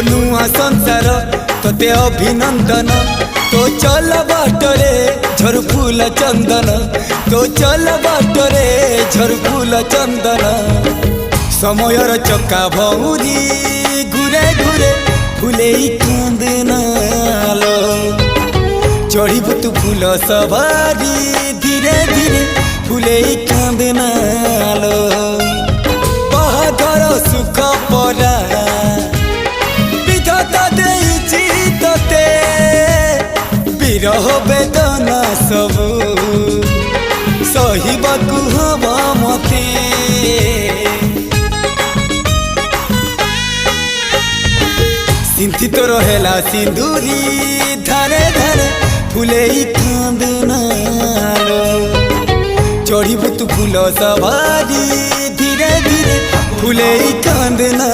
नुआ संसार तोते अभिनंदन तो चल बाटरे झर फूल चंदन तो चल बाटरे झर फूल चंदन समयर चक्का भौरी घुरे घुरे फूले कांदनालो चढ़ीबु तू फूल सवारी धीरे धीरे फूले कांदनालो बाहादर सुख परा विधाता देइछि तोते विरह वेदना सबु सहिबाकु हवा मते सिंथी तो रहेला सिंदूरी धारे धारे फूले कांदनालो चढ़ीबु तू फूल सवारी धीरे धीरे फूले कांदना।